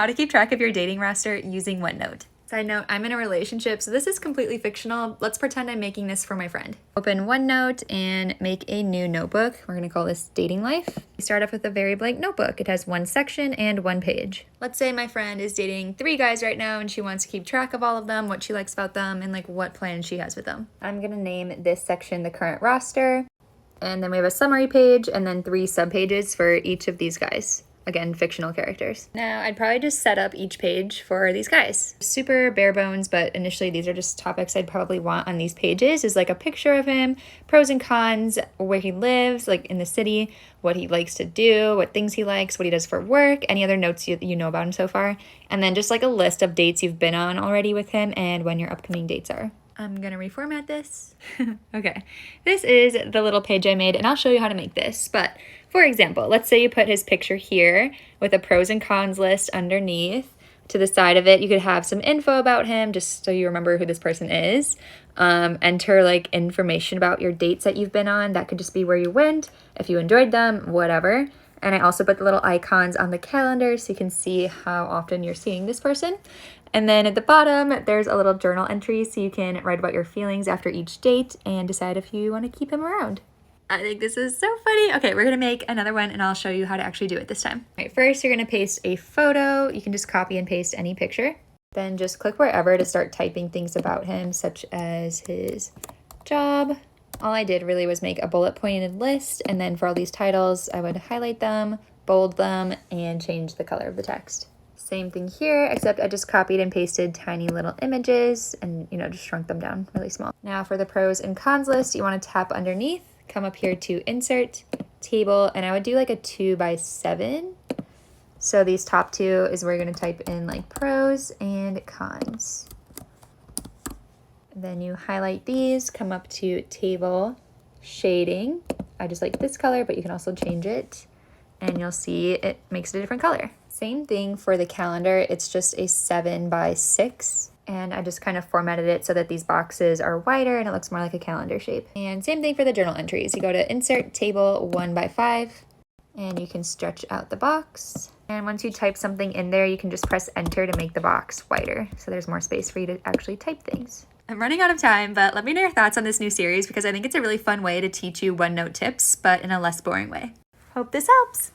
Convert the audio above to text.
how to keep track of your dating roster using OneNote. Side note, I'm in a relationship, so this is completely fictional. Let's pretend I'm making this for my friend. Open OneNote and make a new notebook. We're gonna call this Dating Life. We start off with a very blank notebook. It has one section and one page. Let's say my friend is dating 3 guys right now and she wants to keep track of all of them, what she likes about them, and like what plans she has with them. I'm gonna name this section the current roster. And then we have a summary page and then 3 subpages for each of these guys. Again, fictional characters. Now, I'd probably just set up each page for these guys. Super bare bones, but initially these are just topics I'd probably want on these pages is like a picture of him, pros and cons, where he lives, like in the city, what he likes to do, what things he likes, what he does for work, any other notes you know about him so far, and then just like a list of dates you've been on already with him and when your upcoming dates are. I'm gonna reformat this. Okay, this is the little page I made and I'll show you how to make this. But for example, let's say you put his picture here with a pros and cons list underneath. To the side of it, you could have some info about him just so you remember who this person is. Enter like information about your dates that you've been on. That could just be where you went, if you enjoyed them, whatever. And I also put the little icons on the calendar so you can see how often you're seeing this person. And then at the bottom, there's a little journal entry so you can write about your feelings after each date and decide if you want to keep him around. I think this is so funny. Okay, we're gonna make another one and I'll show you how to actually do it this time. All right, first you're gonna paste a photo. You can just copy and paste any picture. Then just click wherever to start typing things about him, such as his job. All I did really was make a bullet pointed list, and then for all these titles, I would highlight them, bold them, and change the color of the text. Same thing here, except I just copied and pasted tiny little images and, just shrunk them down really small. Now for the pros and cons list, you want to tap underneath, come up here to insert, table, and I would do like a 2x7. So these top 2 is where you're going to type in like pros and cons. Then you highlight these, come up to table, shading. I just like this color, but you can also change it. And you'll see it makes it a different color. Same thing for the calendar. It's just a 7x6. And I just kind of formatted it so that these boxes are wider and it looks more like a calendar shape. And same thing for the journal entries. You go to insert table 1x5 and you can stretch out the box. And once you type something in there, you can just press enter to make the box wider. So there's more space for you to actually type things. I'm running out of time, but let me know your thoughts on this new series because I think it's a really fun way to teach you OneNote tips, but in a less boring way. Hope this helps.